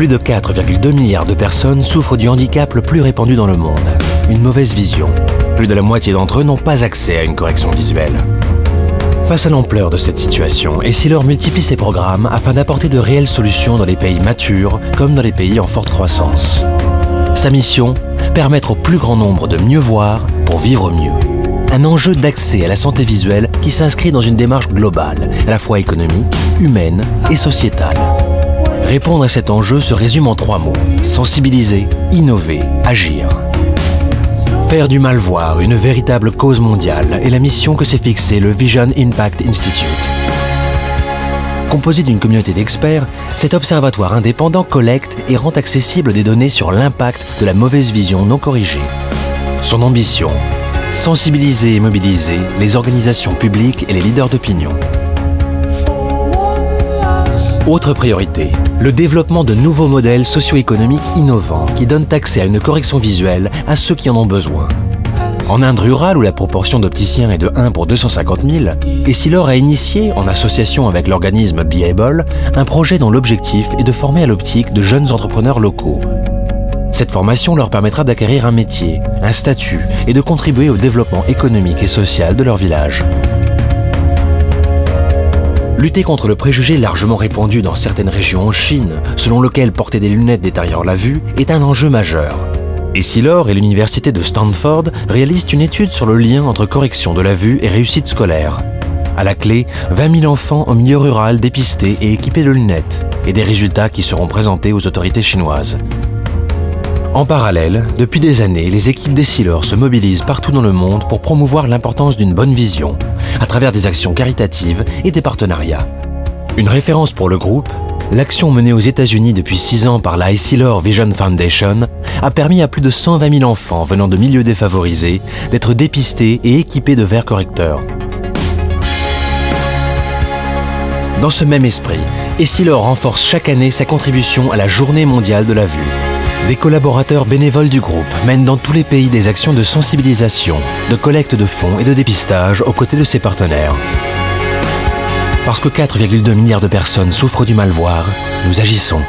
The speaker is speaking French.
Plus de 4,2 milliards de personnes souffrent du handicap le plus répandu dans le monde, une mauvaise vision. Plus de la moitié d'entre eux n'ont pas accès à une correction visuelle. Face à l'ampleur de cette situation, Essilor multiplie ses programmes afin d'apporter de réelles solutions dans les pays matures comme dans les pays en forte croissance. Sa mission, permettre au plus grand nombre de mieux voir pour vivre mieux. Un enjeu d'accès à la santé visuelle qui s'inscrit dans une démarche globale, à la fois économique, humaine et sociétale. Répondre à cet enjeu se résume en 3 mots: sensibiliser, innover, agir. Faire du mal-voir une véritable cause mondiale est la mission que s'est fixée le Vision Impact Institute. Composé d'une communauté d'experts, cet observatoire indépendant collecte et rend accessible des données sur l'impact de la mauvaise vision non corrigée. Son ambition: sensibiliser et mobiliser les organisations publiques et les leaders d'opinion. Autre priorité, le développement de nouveaux modèles socio-économiques innovants qui donnent accès à une correction visuelle à ceux qui en ont besoin. En Inde rurale, où la proportion d'opticiens est de 1 pour 250 000, Essilor a initié, en association avec l'organisme Beable, un projet dont l'objectif est de former à l'optique de jeunes entrepreneurs locaux. Cette formation leur permettra d'acquérir un métier, un statut et de contribuer au développement économique et social de leur village. Lutter contre le préjugé largement répandu dans certaines régions en Chine, selon lequel porter des lunettes détériore la vue, est un enjeu majeur. Essilor et l'université de Stanford réalisent une étude sur le lien entre correction de la vue et réussite scolaire. À la clé, 20 000 enfants en milieu rural dépistés et équipés de lunettes, et des résultats qui seront présentés aux autorités chinoises. En parallèle, depuis des années, les équipes d'Essilor se mobilisent partout dans le monde pour promouvoir l'importance d'une bonne vision, à travers des actions caritatives et des partenariats. Une référence pour le groupe, l'action menée aux États-Unis depuis 6 ans par la Essilor Vision Foundation a permis à plus de 120 000 enfants venant de milieux défavorisés d'être dépistés et équipés de verres correcteurs. Dans ce même esprit, Essilor renforce chaque année sa contribution à la Journée mondiale de la vue. Des collaborateurs bénévoles du groupe mènent dans tous les pays des actions de sensibilisation, de collecte de fonds et de dépistage aux côtés de ses partenaires. Parce que 4,2 milliards de personnes souffrent du mal-voir, nous agissons.